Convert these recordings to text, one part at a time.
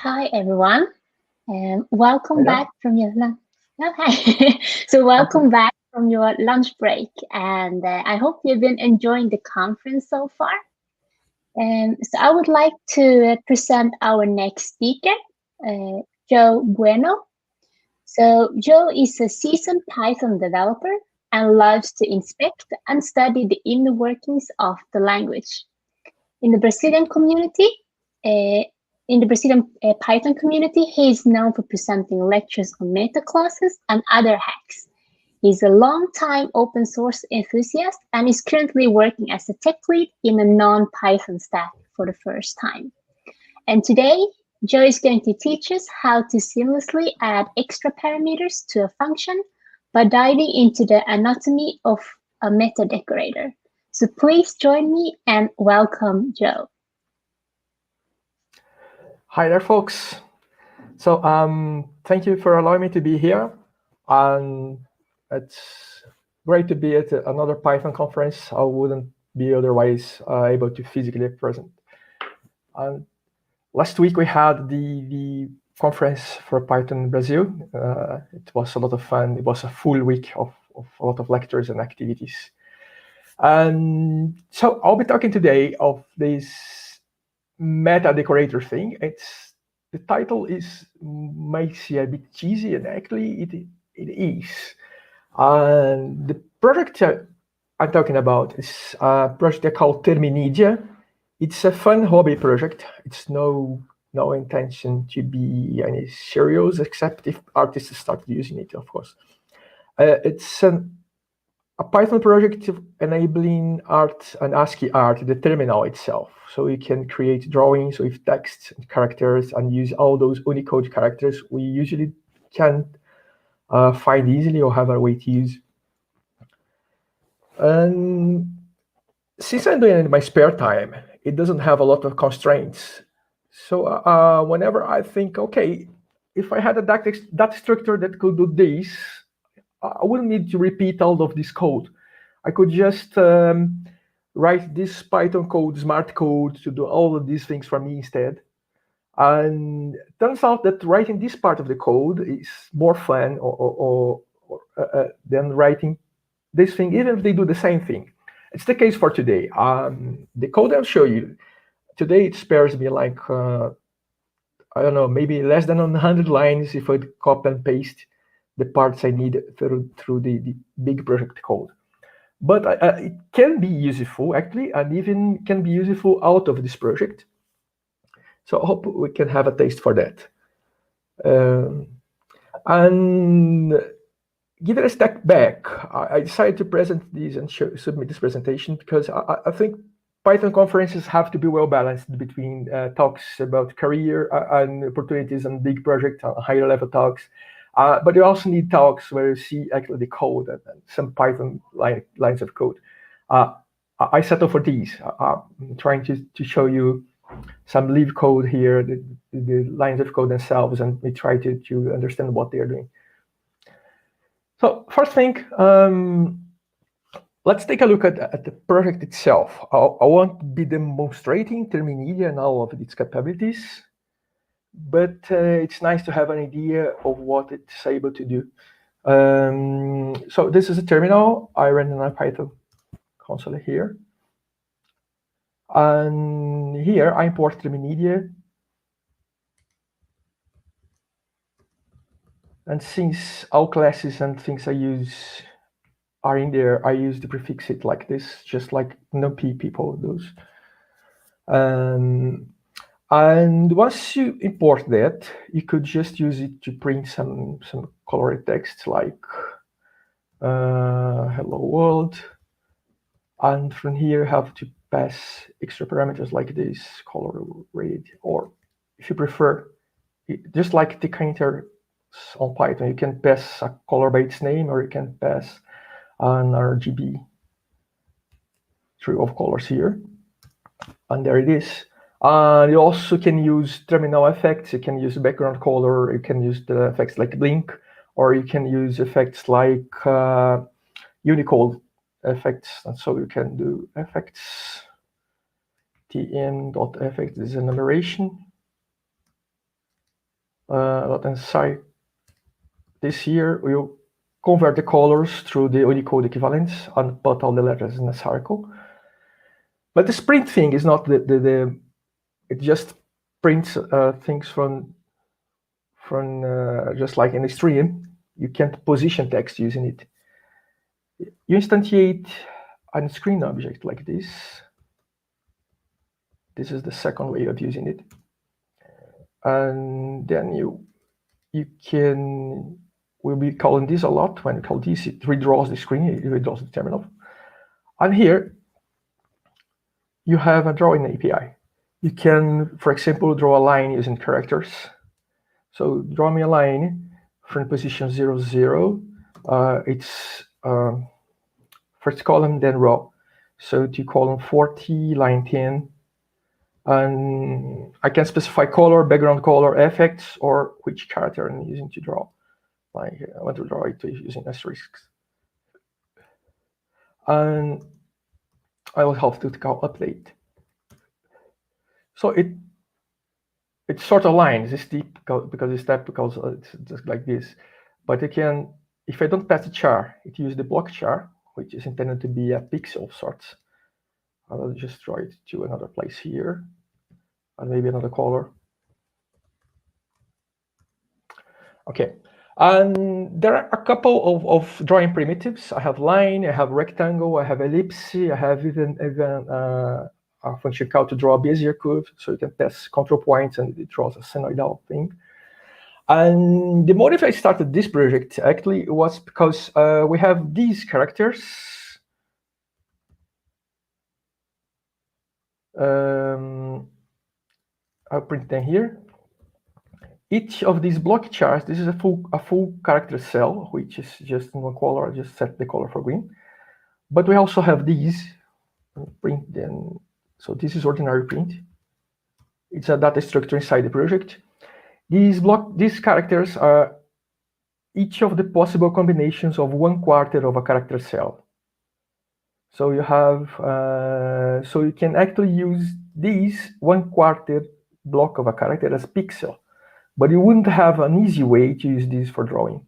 Hi everyone, and welcome Hello. back from your lunch. Oh, hi. So Okay. welcome back from your lunch break, and I hope you've been enjoying the conference so far. So I would like to present our next speaker, uh, Joe Bueno. So Joe is a seasoned Python developer and loves to inspect and study the inner workings of the language. In the Brazilian community, uh, in the Brazilian Python community, he is known for presenting lectures on meta classes and other hacks. He's a long-time open source enthusiast and is currently working as a tech lead in a non-Python stack for the first time. And today, Joe is going to teach us how to seamlessly add extra parameters to a function by diving into the anatomy of a meta-decorator. So please join me and welcome Joe. Hi there, folks. Thank you for allowing me to be here. And it's great to be at another Python conference. I wouldn't be otherwise able to physically present. And last week we had the conference for Python in Brazil. It was a lot of fun. It was a full week of a lot of lectures and activities. And so I'll be talking today of this meta-decorator thing. The title makes it a bit cheesy, and actually it is. And the project I'm talking about is a project called Terminidia. It's a fun hobby project. It's no intention to be any serious, except if artists start using it, of course. It's a Python project enabling art and ASCII art, the terminal itself. So you can create drawings with text and characters and use all those Unicode characters we usually can't find easily or have a way to use. And since I'm doing it in my spare time, it doesn't have a lot of constraints. So whenever I think, okay, if I had a data structure that could do this, I wouldn't need to repeat all of this code. I could just write this Python code, smart code, to do all of these things for me instead. And it turns out that writing this part of the code is more fun than writing this thing, even if they do the same thing. It's the case for today. The code I'll show you today, it spares me like, I don't know, maybe less than 100 lines if I copy and paste the parts I need through the big project code. But it can be useful, actually, and even can be useful out of this project. So I hope we can have a taste for that. And given a step back, I decided to present these and submit this presentation because I think Python conferences have to be well balanced between talks about career and opportunities and big project, higher level talks. But you also need talks where you see actually the code and some Python lines of code. I settle for these. I'm trying to show you some live code here, the lines of code themselves, and we try to understand what they're doing. So first thing, let's take a look at the project itself. I won't be demonstrating Terminidia and all of its capabilities, but it's nice to have an idea of what it's able to do. So this is a terminal. I ran an Python console here. And here I import Terminidia. And since all classes and things I use are in there, I use the prefix it like this, just like NumPy people do. And once you import that, you could just use it to print some colored text like hello world. And from here, you have to pass extra parameters like this, color red, or if you prefer, just like decorator on Python, you can pass a color by its name, or you can pass an RGB tree of colors here. And there it is. You also can use terminal effects. You can use background color. You can use the effects like blink, or you can use effects like Unicode effects. And so you can do effects. tm.effects is a numeration. left-hand side. This here will convert the colors through the Unicode equivalents and put all the letters in a circle. But the sprint thing is not it just prints things from just like in a stream. You can't position text using it. You instantiate a screen object like this. This is the second way of using it. And then we'll be calling this a lot. When you call this, it redraws the screen, it redraws the terminal. And here, you have a drawing API. You can, for example, draw a line using characters. So draw me a line from position 0, 0. It's first column, then row. So to column 40, line 10. And I can specify color, background color, effects, or which character I'm using to draw. Like I want to draw it using asterisks. And I will have to call update. So it's sort of lines. It's deep because it's just like this. But it can, if I don't pass the char, it uses the block char, which is intended to be a pixel of sorts. I'll just draw it to another place here, and maybe another color. Okay, and there are a couple of drawing primitives. I have line, I have rectangle, I have ellipse, I have even a function called to draw a Bezier curve, so you can pass control points and it draws a sinusoidal thing. And the motive I started this project actually was because we have these characters. I'll print them here. Each of these block chars, this is a full character cell, which is just in one color. I just set the color for green. But we also have these. Print them. So this is ordinary print. It's a data structure inside the project. These characters are each of the possible combinations of 1/4 of a character cell. So you have, so you can actually use these 1/4 block of a character as pixel, but you wouldn't have an easy way to use this for drawing.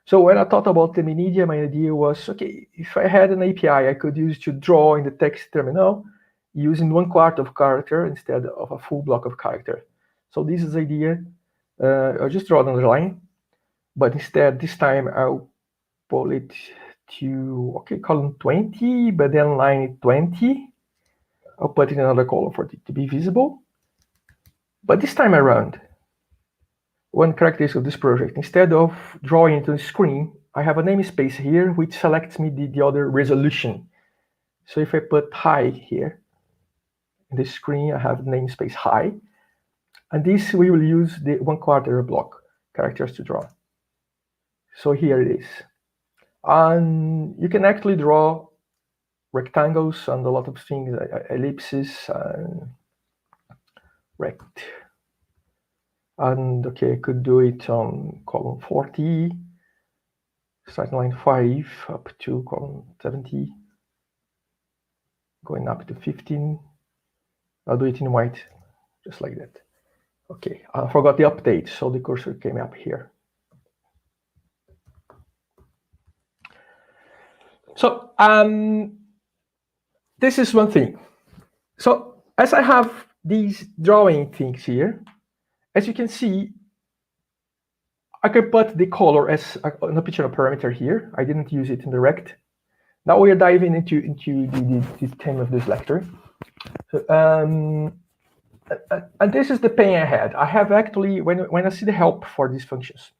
So when I thought about the media, my idea was, okay, if I had an API I could use to draw in the text terminal using 1/4 of character instead of a full block of character. So this is the idea. I'll just draw another line, but instead this time I'll pull it to, okay, column 20, but then line 20. I'll put in another column for it to be visible. But this time around, one characteristic of this project, instead of drawing it on the screen, I have a namespace here which selects me the other resolution. So if I put high here, in the screen I have the namespace high, and this we will use the 1/4 block characters to draw. So here it is. And you can actually draw rectangles and a lot of things, ellipses and rect. And okay, I could do it on column 40, starting line 5 up to column 70, going up to 15. I'll do it in white, just like that. Okay, I forgot the update, so the cursor came up here. So this is one thing. So as I have these drawing things here, as you can see, I could put the color as an optional parameter here. I didn't use it in the rect. Now we are diving into the theme of this lecture. So, and this is the pain I had. I have actually, when I see the help for these functions,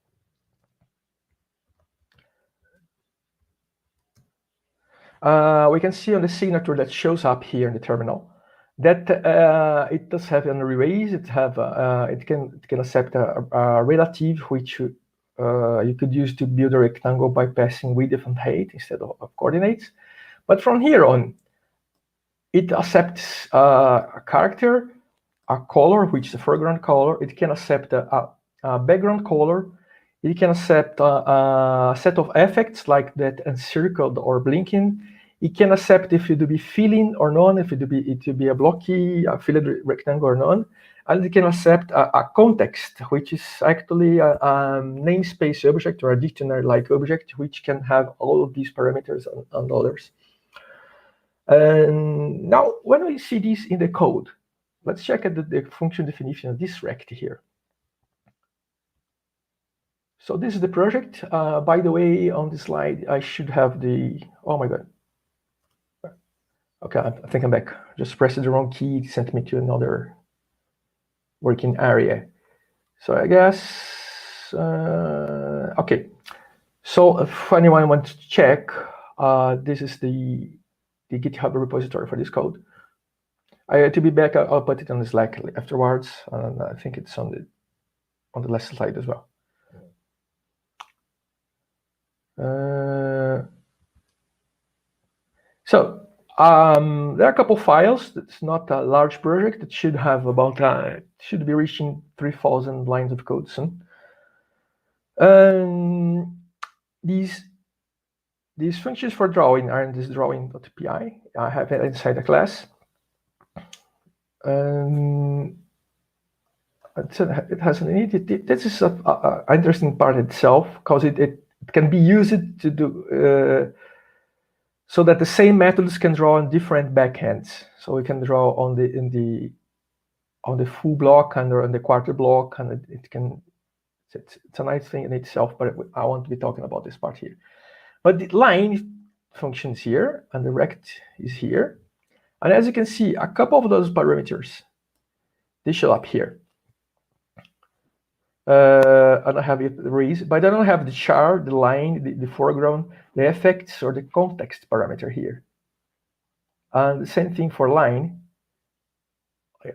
we can see on the signature that shows up here in the terminal that it does have an erase. It can accept a relative which you could use to build a rectangle by passing width and height instead of coordinates. But from here on, it accepts a character, a color, which is a foreground color. It can accept a background color. It can accept a set of effects like that encircled or blinking. It can accept if it to be filling or none, if it to be a blocky, a filled rectangle or none. and it can accept a context, which is actually a namespace object or a dictionary-like object, which can have all of these parameters and others. And now, when we see this in the code, let's check at the function definition of this rect here. So this is the project. By the way, on the slide, I should have the, oh my God. Okay, I think I'm back. Just pressed the wrong key, it sent me to another working area. So I guess, okay. So if anyone wants to check, this is the GitHub repository for this code. To be back, I'll put it on the Slack afterwards, and I think it's on the last slide as well. So there are a couple files. It's not a large project. It should have about should be reaching 3,000 lines of code soon. These functions for drawing are in this drawing.py. I have it inside the class. It has an init. This is an interesting part itself, because it can be used to do so that the same methods can draw on different backends. So we can draw on the full block and on the quarter block, and it can. It's a nice thing in itself, but I want to be talking about this part here. But the line function is here, and the rect is here, and as you can see, a couple of those parameters, they show up here. I don't have it raised, but I don't have the char, the line, the foreground, the effects, or the context parameter here. And the same thing for line.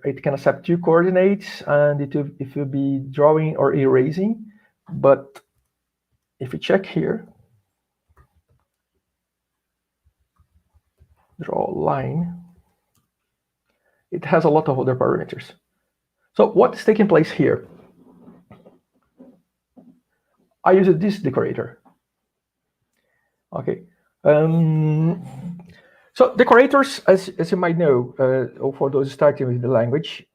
It can accept 2 coordinates, and it will be drawing or erasing. But if we check here, draw line, it has a lot of other parameters. So what's taking place here? I use this decorator. Okay. So decorators, as you might know, or for those starting with the language,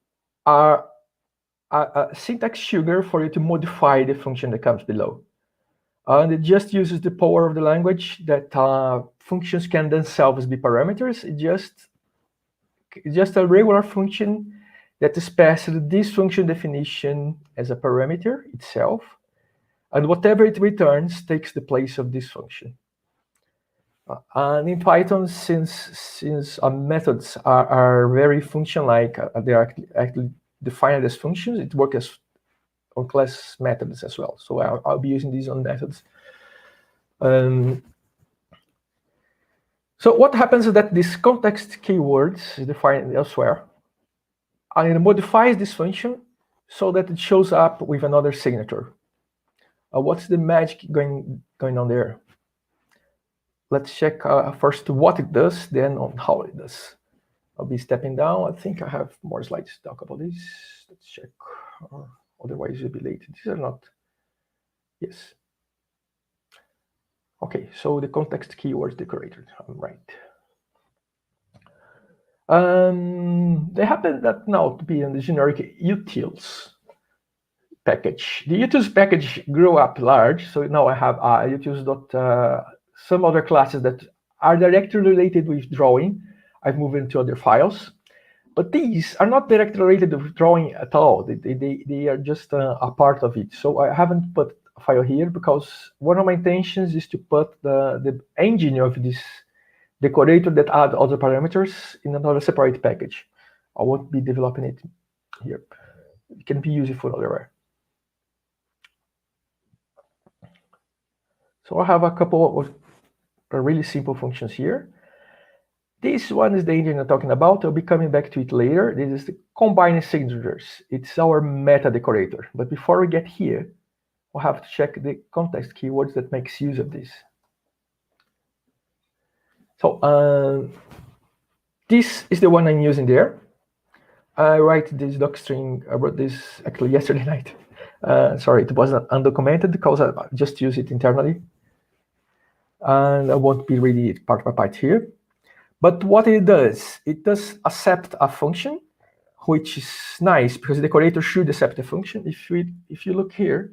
are a syntax sugar for you to modify the function that comes below. And it just uses the power of the language that functions can themselves be parameters. It's just a regular function that is passed this function definition as a parameter itself. And whatever it returns takes the place of this function. And in Python, since methods are very function-like, they are actually defined as functions, it works on class methods as well. So I'll be using these on methods. So what happens is that this context keywords is defined elsewhere, and it modifies this function so that it shows up with another signature. What's the magic going on there? Let's check first what it does, then on how it does. I'll be stepping down. I think I have more slides to talk about this. Let's check. Otherwise, you'll be late. These are not. Yes. Okay, so the context keywords decorated. I'm right. They happen that now to be in the generic utils package. The utils package grew up large, so now I have utils. Some other classes that are directly related with drawing. I've moved into other files, but these are not directly related with drawing at all. They are just a part of it. So I haven't put a file here because one of my intentions is to put the engine of this decorator that add other parameters in another separate package. I won't be developing it here. It can be useful elsewhere. So I have a couple of really simple functions here. This one is the engine I'm talking about. I'll be coming back to it later. This is the combining signatures. It's our meta-decorator. But before we get here, we'll have to check the context keywords that makes use of this. So this is the one I'm using there. I write this docstring. I wrote this actually yesterday night. Sorry, it wasn't undocumented because I just use it internally. And I won't be reading it part by part here. But what it does accept a function which is nice because the decorator should accept the function. If you look here,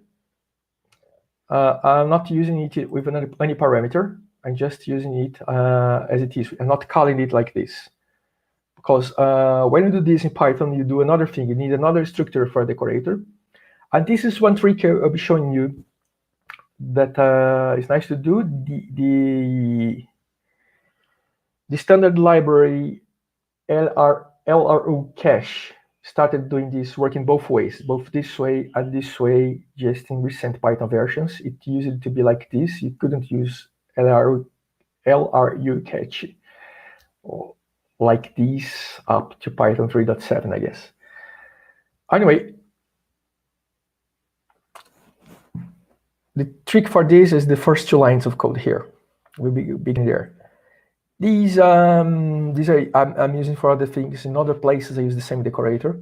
I'm not using it with any parameter. I'm just using it as it is. I'm not calling it like this. Because when you do this in Python, you do another thing. You need another structure for a decorator. And this is one trick I'll be showing you that is nice to do. The standard library LRU cache started doing this, working both ways, both this way and this way, just in recent Python versions. It used to be like this. You couldn't use LRU cache like this up to Python 3.7, I guess. Anyway, the trick for this is the first 2 lines of code here. We'll begin there. These I'm using for other things. In other places, I use the same decorator.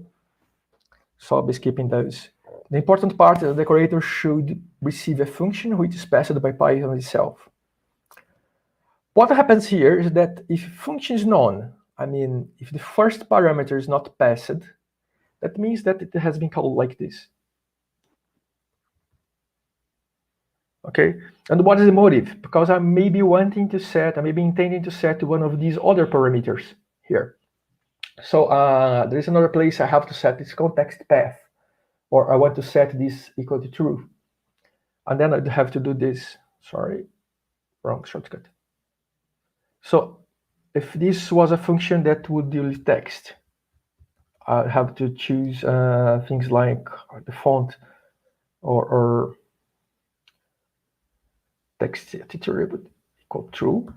So I'll be skipping those. The important part is the decorator should receive a function which is passed by Python itself. What happens here is that if function is known, I mean, if the first parameter is not passed, that means that it has been called like this. Okay, and what is the motive? Because I may be intending to set one of these other parameters here. So there is another place I have to set this context path, or I want to set this equal to true. And then I'd have to do this. Sorry, wrong shortcut. So if this was a function that would deal with text, I'd have to choose things like the font or text attribute equal true.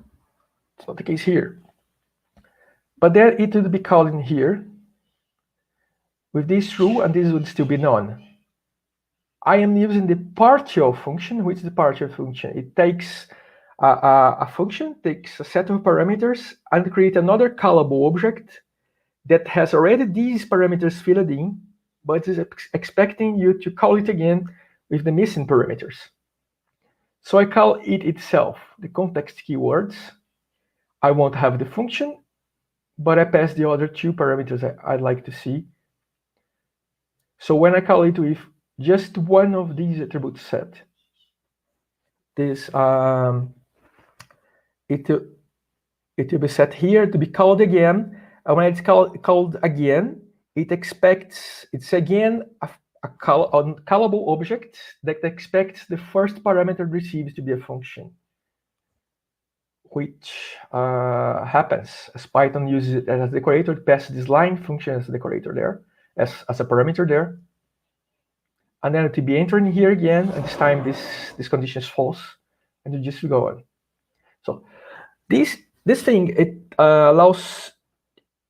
It's not the case here. But then it would be called in here with this true, and this would still be none. I am using the partial function. Which is the partial function? It takes a function, takes a set of parameters, and create another callable object that has already these parameters filled in, but is expecting you to call it again with the missing parameters. So I call it itself the context keywords. I won't have the function, but I pass the other 2 parameters I'd like to see. So when I call it with just one of these attributes set, this it will be set here to be called again. And when it's called again, it's again a callable object that expects the first parameter received to be a function, which happens as Python uses it as a decorator to pass this line function as a decorator there, as a parameter there. And then it will be entering here again, and this time this condition is false, and you just go on. So this thing, it allows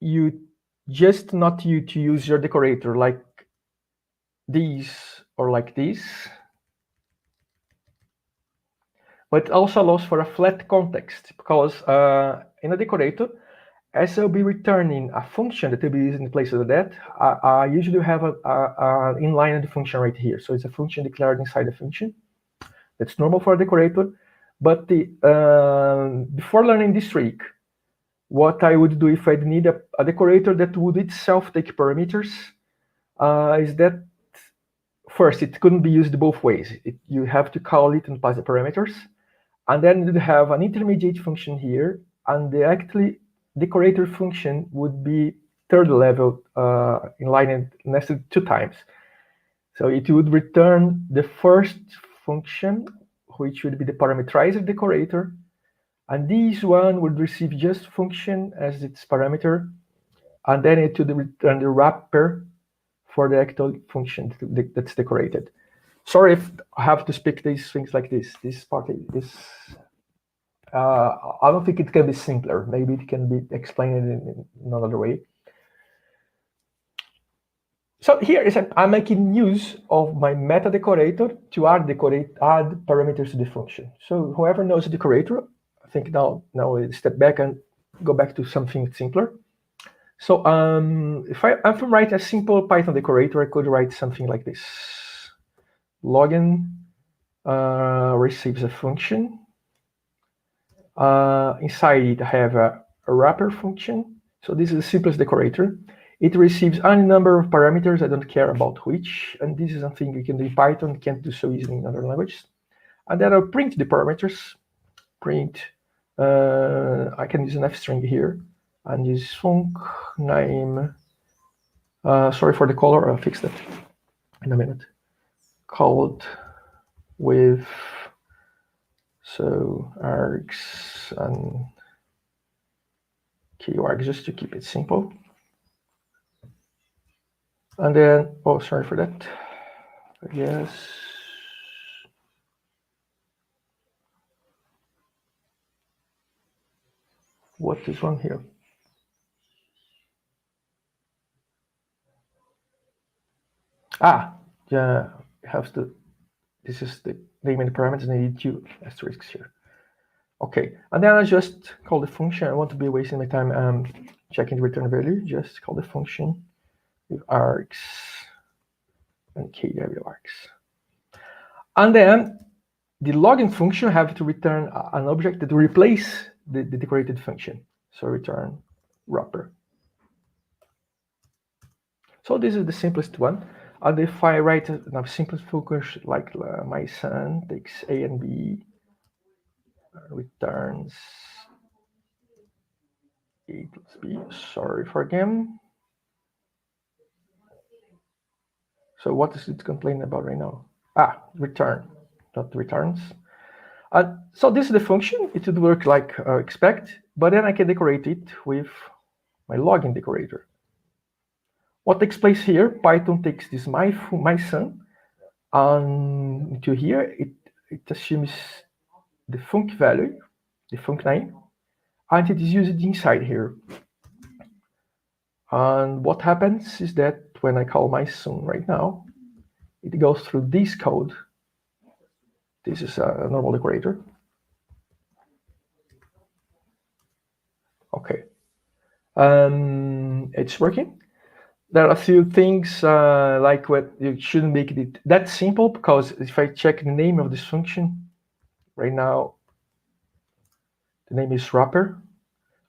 you just not to use your decorator like these or like this, but it also allows for a flat context, because in a decorator, as I'll be returning a function that will be used in place of that, I usually have an inline function right here. So it's a function declared inside a function. That's normal for a decorator. But before learning this trick, what I would do if I need a decorator that would itself take parameters is that first, it couldn't be used both ways. You have to call it and pass the parameters. And then you'd have an intermediate function here, and the actually decorator function would be third level inline nested 2 times. So it would return the first function, which would be the parameterizer decorator, and this one would receive just function as its parameter, and then it would return the wrapper for the actual function that's decorated. Sorry if I have to speak these things like this. This part is I don't think it can be simpler. Maybe it can be explained in another way. So here I'm making use of my meta-decorator to add parameters to the function. So whoever knows the decorator, I think now we step back and go back to something simpler. So if I'm writing a simple Python decorator, I could write something like this. Login receives a function. Inside it, I have a wrapper function. So this is the simplest decorator. It receives any number of parameters. I don't care about which. And this is something you can do in Python, can't do so easily in other languages. And then I'll print the parameters. Print, I can use an f string here and use func name. Sorry for the color, I'll fix that in a minute. Called with, so args and keywords, just to keep it simple. And then, oh, sorry for that. I guess. What is wrong here? Yeah, have to, this is the name and the parameters, and I need 2 asterisks here. Okay, and then I just call the function. I want to be wasting my time checking the return value. Just call the function with args and kwargs. And then the login function have to return an object that will replace the decorated function. So return wrapper. So this is the simplest one. And if I write a simplest function like my son takes A and B, returns A plus B, sorry for again. So what is it complaining about right now? Return, not returns. So this is the function. It would work like expect, but then I can decorate it with my login decorator. What takes place here? Python takes this my son, and to here it assumes the func value, the func name, and it is used inside here. And what happens is that when I call my son right now, it goes through this code. This is a normal decorator. Okay, it's working. There are a few things like what you shouldn't make it that simple, because if I check the name of this function right now, the name is wrapper.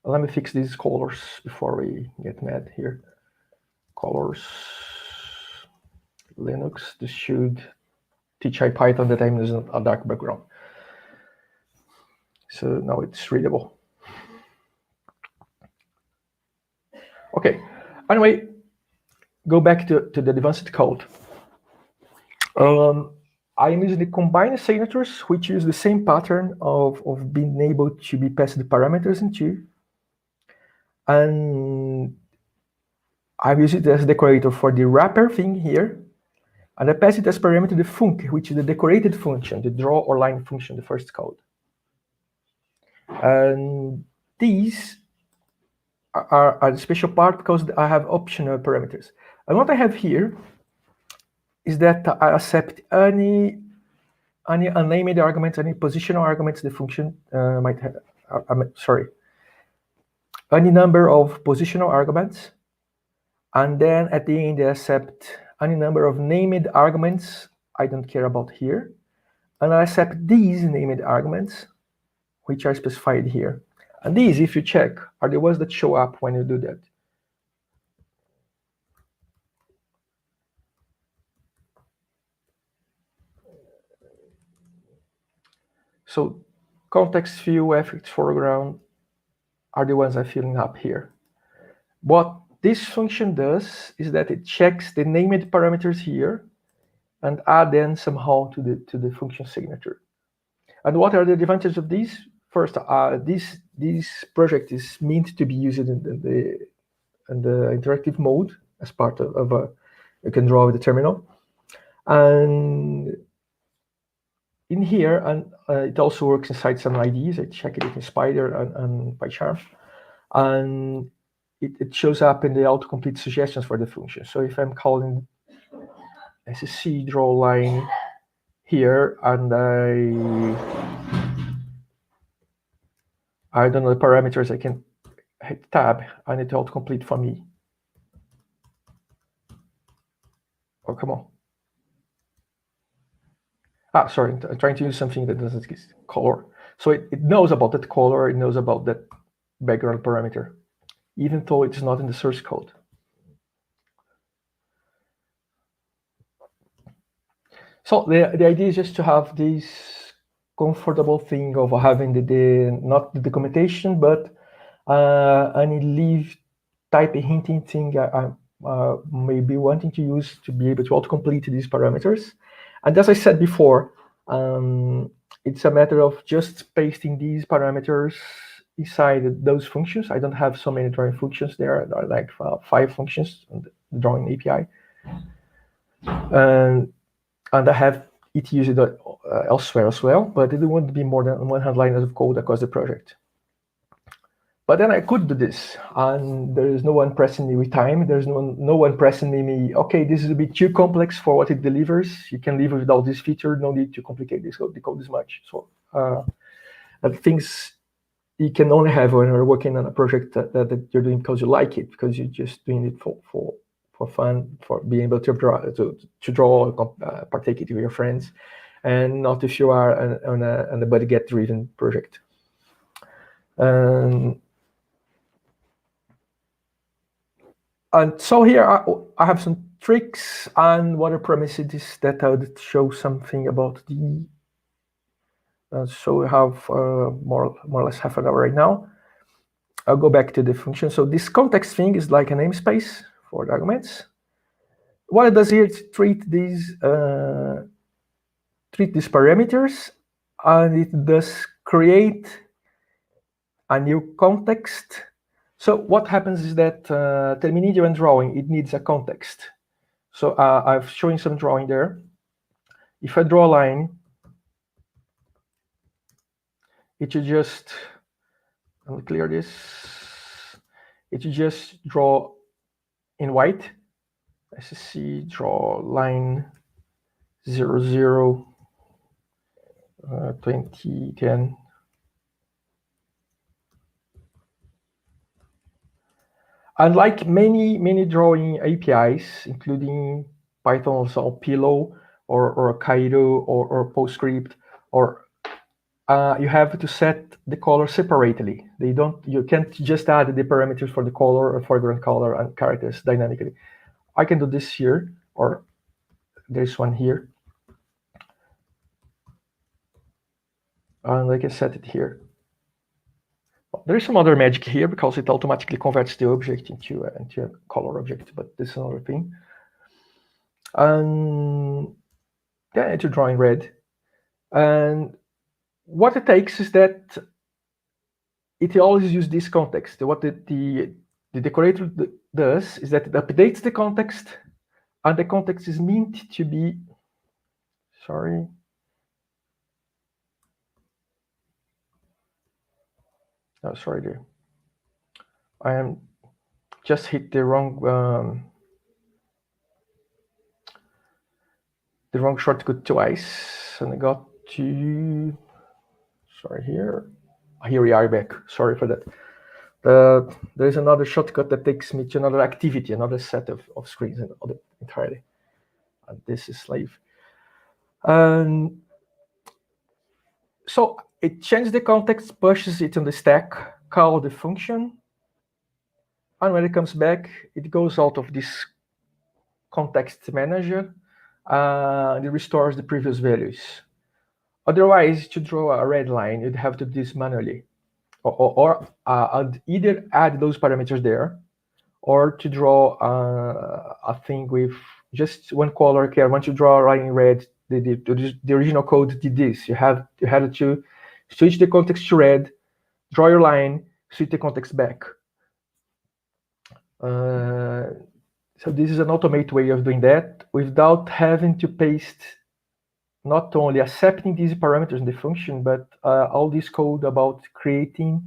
Let me fix these colors before we get mad here. Colors, Linux. This should teach IPython that I'm using a dark background. So now it's readable. Okay. Anyway, go back to the advanced code. I'm using the combined signatures, which use the same pattern of being able to be passed the parameters into. And I've used it as a decorator for the wrapper thing here. And I pass it as parameter the func, which is the decorated function, the draw or line function, the first code. And these are the special part because I have optional parameters. And what I have here is that I accept any unnamed arguments, any positional arguments the function might have. Any number of positional arguments, and then at the end I accept any number of named arguments I don't care about here, and I accept these named arguments, which are specified here. And these, if you check, are the ones that show up when you do that. So context view, effects, foreground are the ones I'm filling up here. What this function does is that it checks the named parameters here and add them somehow to the function signature. And what are the advantages of these? First, this project is meant to be used in the interactive mode as part of a, you can draw with the terminal. And in here, and it also works inside some IDs. I check it in Spider and PyCharm. And it shows up in the autocomplete suggestions for the function. So if I'm calling SSC draw line here, and I don't know the parameters, I can hit tab and it autocomplete for me. Oh, come on. Sorry, I'm trying to use something that doesn't exist, color. So it knows about that color, it knows about that background parameter, even though it's not in the source code. So the idea is just to have this comfortable thing of having not the documentation, but an leave type hinting thing I may be wanting to use to be able to autocomplete these parameters. And as I said before, it's a matter of just pasting these parameters inside those functions. I don't have so many drawing functions there. There are like 5 functions on the drawing API. And I have it used elsewhere as well, but it won't be more than 100 lines of code across the project. But then I could do this, and there is no one pressing me with time. There's no one pressing me, okay, this is a bit too complex for what it delivers. You can live without this feature, no need to complicate the code this much. So things you can only have when you're working on a project that you're doing because you like it, because you're just doing it for fun, for being able to draw, partake it with your friends, and not if you are on a buddy get driven project. And so here I have some tricks, and what I promise is that I would show something about the. So we have more or less half an hour right now. I'll go back to the function. So this context thing is like a namespace for the arguments. What it does here is treat these parameters, and it does create a new context. So what happens is that terminating when drawing, it needs a context. So I've shown some drawing there. If I draw a line, it should just, let me clear this. It should just draw in white. Let's see, draw line 00, 2010. Unlike many drawing APIs, including Python's or Pillow or Cairo or PostScript, or you have to set the color separately. You can't just add the parameters for the color or foreground color and characters dynamically. I can do this here, or there's one here, and I can set it here. There is some other magic here because it automatically converts the object into a color object, but this is another thing. And yeah, into drawing red. And what it takes is that it always uses this context. What the decorator does is that it updates the context, and the context is meant to be, sorry. Oh, sorry there. I am just hit the wrong shortcut twice, and I got to, sorry, here we are back. Sorry for that. There's another shortcut that takes me to another activity, another set of screens entirely. And this is slave. So it changes the context, pushes it on the stack, call the function, and when it comes back, it goes out of this context manager, and it restores the previous values. Otherwise, to draw a red line, you'd have to do this manually, or I'd either add those parameters there, or to draw a thing with just one color. Okay, I want to draw a line in red. The original code did this. You had to switch the context to red, draw your line, switch the context back. So this is an automated way of doing that without having to paste not only accepting these parameters in the function, but all this code about creating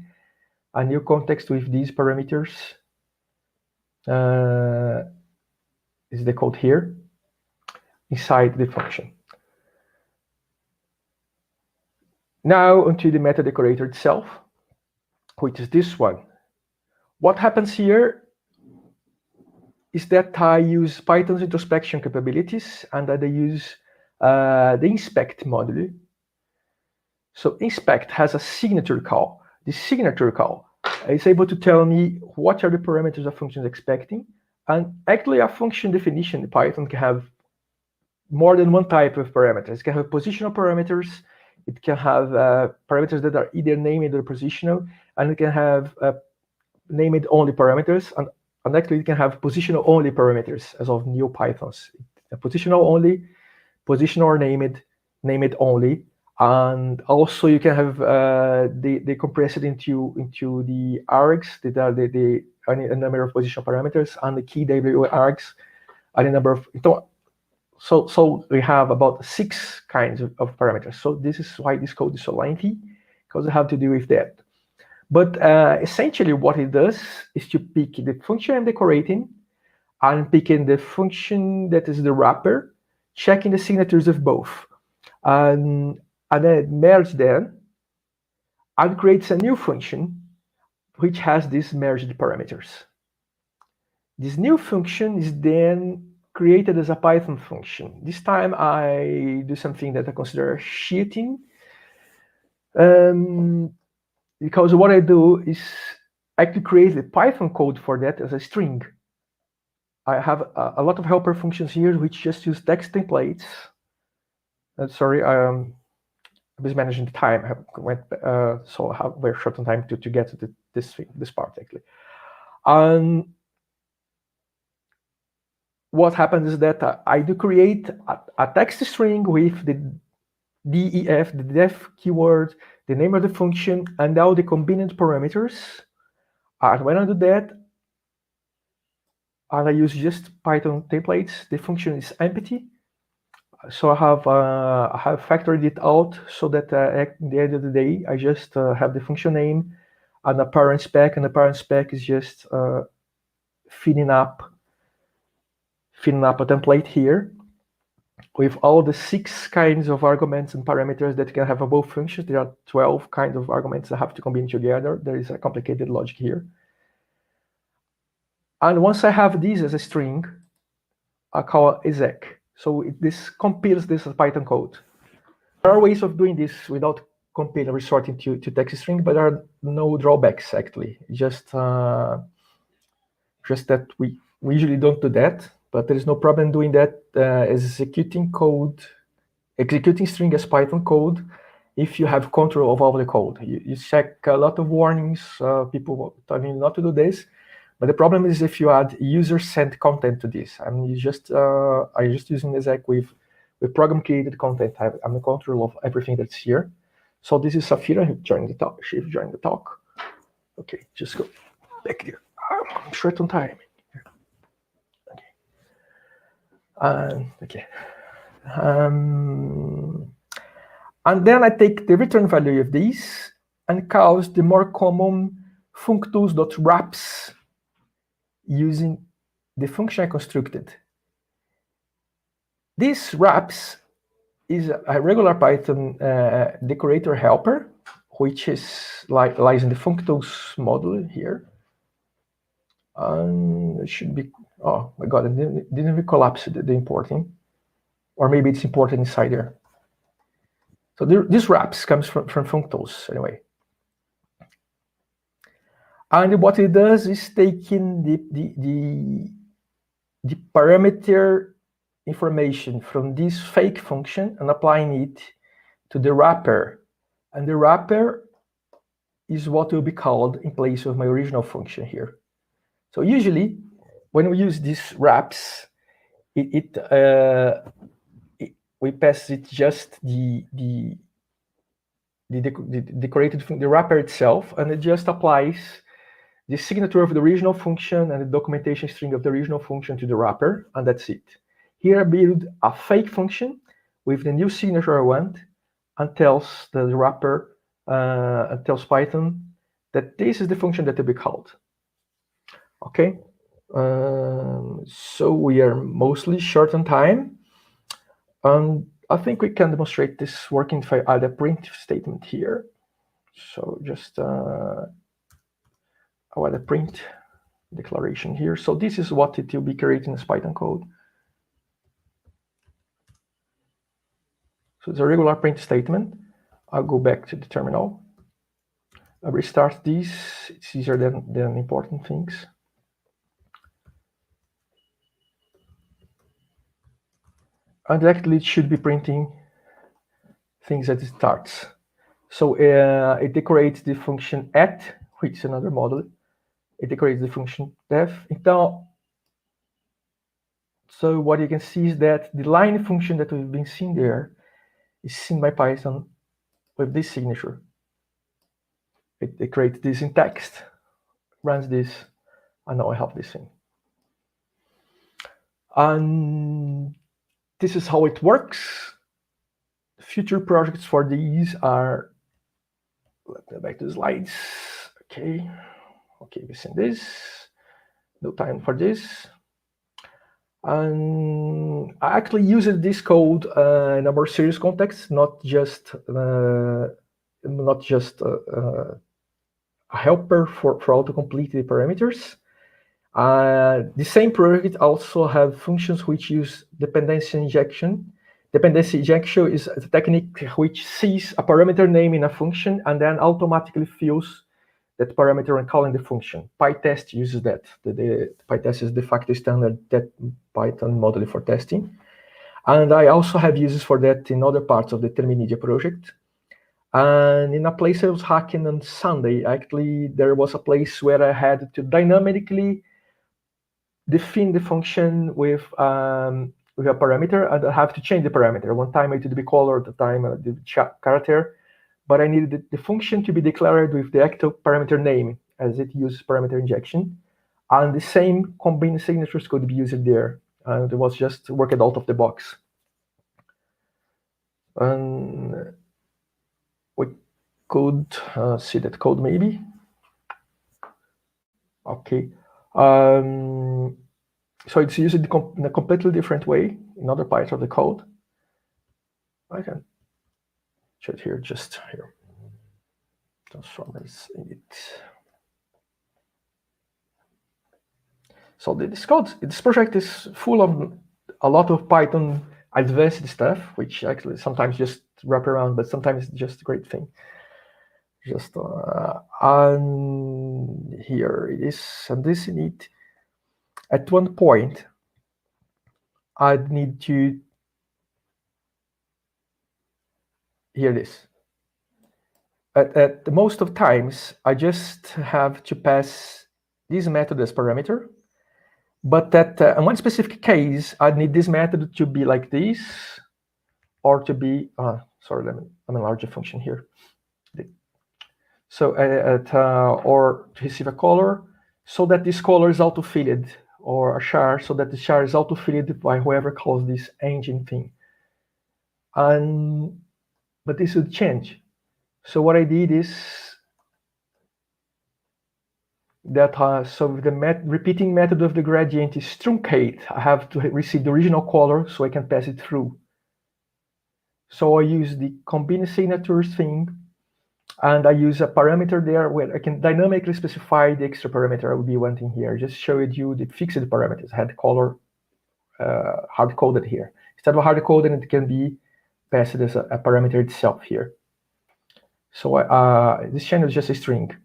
a new context with these parameters. Is the code here inside the function. Now onto the meta-decorator itself, which is this one. What happens here is that I use Python's introspection capabilities, and that I use the inspect module. So inspect has a signature call. The signature call is able to tell me what are the parameters a function is expecting. And actually a function definition in Python can have more than one type of parameters. It can have positional parameters. It can have parameters that are either named or positional, and it can have named only parameters. And actually, it can have positional only parameters as of new Pythons. Positional only, positional or named only, and also you can have they compress it into the args that are a number of positional parameters, and the key W args are the number of. So we have about 6 kinds of parameters. So this is why this code is so lengthy, because I have to do with that. But essentially what it does is to pick the function I'm decorating and picking the function that is the wrapper, checking the signatures of both. And then it merges them and creates a new function which has these merged parameters. This new function is then created as a Python function. This time I do something that I consider cheating, because what I do is actually create the Python code for that as a string. I have a lot of helper functions here which just use text templates. Sorry, I was managing the time. So I have very short on time to get to this part actually. What happens is that I do create a text string with the def, the def keyword, the name of the function, and all the combined parameters. And when I do that, and I use just Python templates, the function is empty. So I have factored it out so that at the end of the day, I just have the function name and a parent spec, and the parent spec is just feeding up a template here with all the 6 kinds of arguments and parameters that can have both functions. There are 12 kinds of arguments that have to combine together. There is a complicated logic here. And once I have this as a string, I call Ezek. So this compiles this as Python code. There are ways of doing this without compiling, resorting to text string, but there are no drawbacks actually. Just that we usually don't do that, but there is no problem doing that. Executing string as Python code if you have control of all the code. You check a lot of warnings, people telling you not to do this. But the problem is if you add user-sent content to this. I'm just using Ezek with program-created content. I'm in control of everything that's here. So this is Safira joining the talk. She's joining the talk. Okay, just go back there. I'm short on time. Okay. And then I take the return value of these and calls the more common functools.wraps using the function I constructed. This wraps is a regular Python decorator helper, which lies in the functools module here. And it should be, oh my God, didn't we collapse the importing? Or maybe it's imported inside there. So this wraps comes from functools anyway. And what it does is taking the parameter information from this fake function and applying it to the wrapper. And the wrapper is what will be called in place of my original function here. So usually, when we use these wraps, we pass it just the decorated the wrapper itself, and it just applies the signature of the original function and the documentation string of the original function to the wrapper, and that's it. Here I build a fake function with the new signature I want, and tells the wrapper, tells Python that this is the function that will be called. Okay, so we are mostly short on time, and I think we can demonstrate this working if I add a print statement here. So just I'll add a print declaration here. So this is what it will be creating as Python code. So it's a regular print statement. I'll go back to the terminal. I'll restart this. It's easier than important things. and actually it should be printing things at the starts. So it decorates the function at, which is another model. It decorates the function def. Então, so what you can see is that the line function that we've been seeing there is seen by Python with this signature. It creates this in text, runs this, and now I have this thing. And this is how it works. Future projects for these are, let me back to the slides. Okay, we send this. No time for this. And I actually used this code in a more serious context, not just a helper for autocomplete the parameters. The same project also have functions which use dependency injection. Dependency injection is a technique which sees a parameter name in a function and then automatically fills that parameter and calling the function. PyTest uses that. The PyTest is de facto standard that Python model for testing. And I also have uses for that in other parts of the Terminidia project. And in a place I was hacking on Sunday, actually, there was a place where I had to dynamically define the function with a parameter, and I have to change the parameter. One time I did the color, the time the character, but I needed the function to be declared with the actual parameter name, as it uses parameter injection. And the same combined signatures could be used there. And it was just worked out of the box. And we could see that code maybe. Okay. So it's used in a completely different way in other parts of the code. I can show it here, just here. Transformers in it. So this project is full of a lot of Python advanced stuff, which actually sometimes just wrap around, but sometimes it's just a great thing. Just and here it is, and this in it. At one point, I'd need to hear this. At the most of times, I just have to pass this method as parameter. But that in one specific case, I'd need this method to be like this, or to be, sorry, let me enlarge the function here. So or to receive a color, so that this color is auto-filled, or a char, so that the char is auto-filled by whoever calls this engine thing. But this would change. So what I did is that so the repeating method of the gradient is truncate. I have to receive the original color so I can pass it through. So I use the combined signatures thing, and I use a parameter there where I can dynamically specify the extra parameter I will be wanting here. I just showed you the fixed parameters. I had color hard-coded here. Instead of hard-coded, it can be passed as a parameter itself here. So this channel is just a string.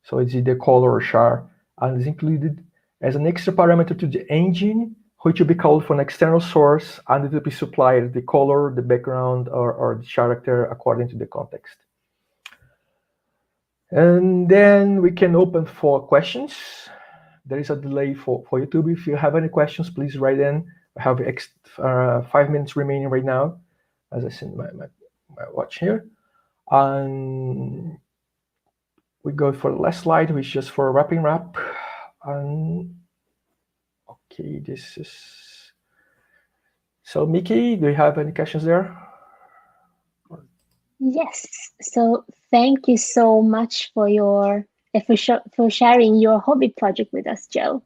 So it's either color or char, and is included as an extra parameter to the engine, which will be called from an external source, and it will be supplied the color, the background, or the character according to the context. And then we can open for questions. There is a delay for YouTube. If you have any questions, please write in. I have 5 minutes remaining right now, as I send my watch here. And we go for the last slide, which is just for a wrapping wrap. And okay, this is. So Miki, do you have any questions there? Yes. So thank you so much for for sharing your hobby project with us, Joe.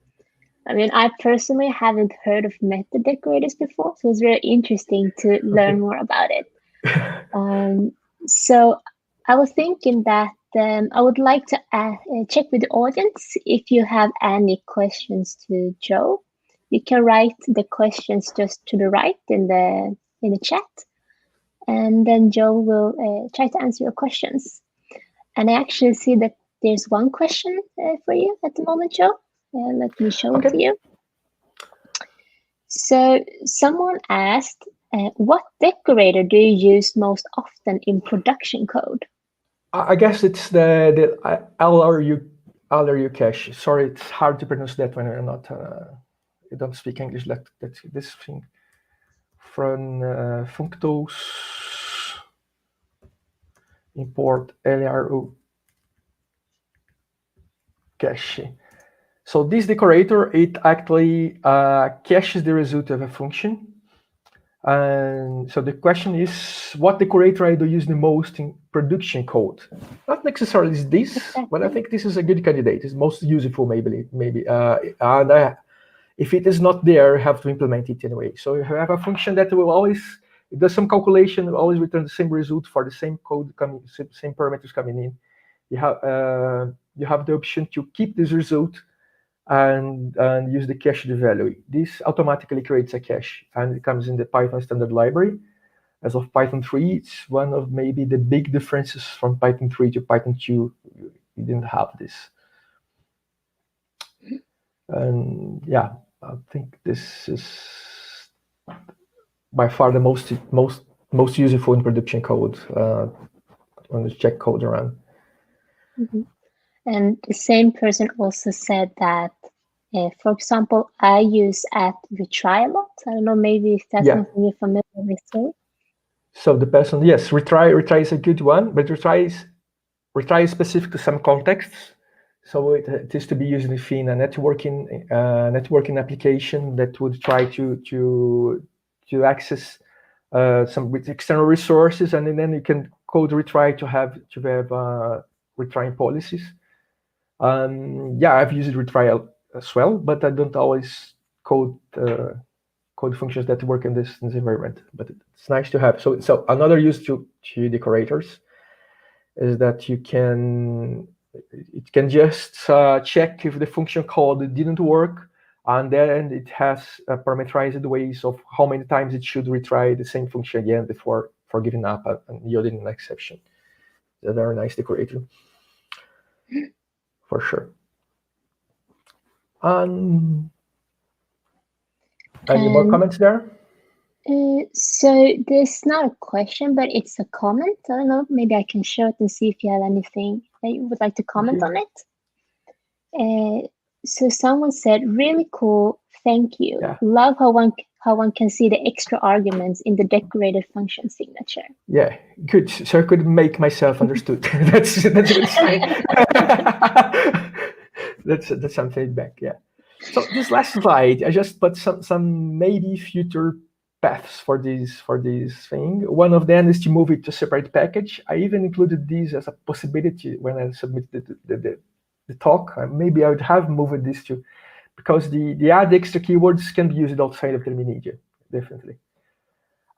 I mean, I personally haven't heard of meta-decorators before, so it's very interesting to learn more about it. So I was thinking that I would like to check with the audience if you have any questions to Joe. You can write the questions just to the right in the chat, and then Joe will try to answer your questions. And I actually see that there's one question for you at the moment, Joe. Let me show it to you. So someone asked, What decorator do you use most often in production code? I guess it's the LRU cache. Sorry, it's hard to pronounce that when you're not you don't speak English. That's this thing from functos import LRU cache. So this decorator, it actually caches the result of a function. And so the question is, what decorator I do use the most in production code? Not necessarily this, but I think this is a good candidate. It's most useful, maybe. If it is not there, you have to implement it anyway. So you have a function that will always, it does some calculation, will always return the same result for the same code coming, same parameters coming in. You have the option to keep this result and use the cache value. This automatically creates a cache, and it comes in the Python standard library. As of Python 3, it's one of maybe the big differences from Python 3 to Python 2. You didn't have this. And yeah, I think this is by far the most useful in production code when you check code around. Mm-hmm. And the same person also said that, for example, I use @retry a lot. I don't know, maybe if that's something you're familiar with too. So the person, yes, retry is a good one, but retry is specific to some contexts. So it is to be used within a networking application that would try to access some external resources, and then you can code retry to have retrying policies. Yeah, I've used retry as well, but I don't always code functions that work in this environment. But it's nice to have. So another use to decorators is that it can just check if the function called didn't work, and then it has parameterized ways of how many times it should retry the same function again before giving up and yielding an exception. It's a very nice decorator, for sure. Any more comments there? So there's not a question, but it's a comment. I don't know, maybe I can show it and see if you have anything that you would like to comment on it. So someone said, really cool, thank you. Yeah. Love how one can see the extra arguments in the decorated function signature. Yeah, good. So I could make myself understood. that's a good sign. That's some feedback, yeah. So this last slide, I just put some maybe future paths for this thing. One of them is to move it to a separate package. I even included this as a possibility when I submitted the talk. Maybe I would have moved this to, because the add extra keywords can be used outside of Terminidia, definitely.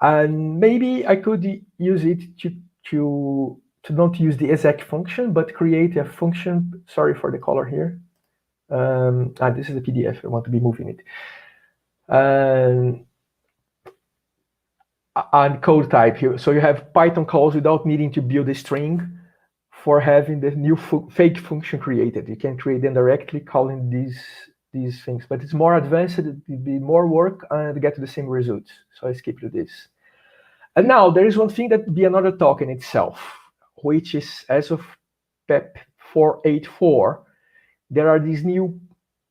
And maybe I could use it to not use the Ezek function, but create a function. Sorry for the color here. This is a PDF. I want to be moving it. And code type here. So you have Python calls without needing to build a string for having the new fake function created. You can create them directly calling these things, but it's more advanced. It will be more work and get to the same results. So I skip to this. And now there is one thing that would be another talk in itself, which is as of PEP 484. There are these new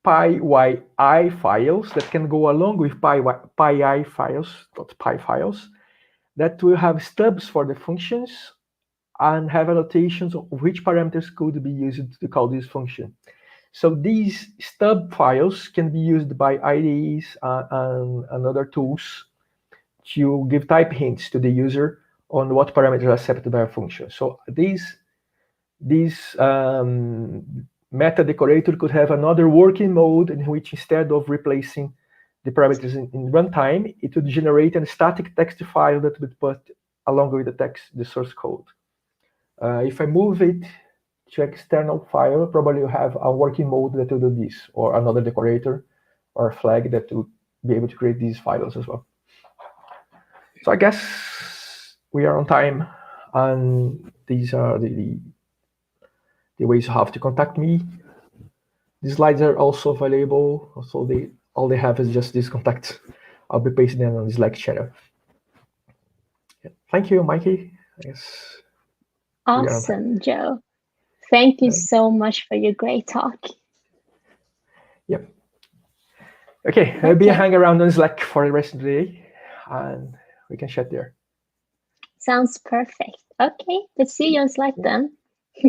PyYI files that can go along with PyI files, .py files, that will have stubs for the functions and have annotations of which parameters could be used to call this function. So these stub files can be used by IDEs and other tools to give type hints to the user on what parameters are accepted by a function. So these meta-decorator could have another working mode in which, instead of replacing the parameters in runtime, it would generate a static text file that would put along with the source code. If I move it to external file, probably you have a working mode that will do this, or another decorator or a flag that will be able to create these files as well. So I guess we are on time, and these are the ways you have to contact me. The slides are also available. So all they have is just these contacts. I'll be pasting them on the Slack channel. Thank you, Mikey. I guess we are. Awesome, Joe. Thank you so much for your great talk. Yep. Okay, be a hang around on Slack for the rest of the day, and we can chat there. Sounds perfect. Okay, let's see you on Slack then.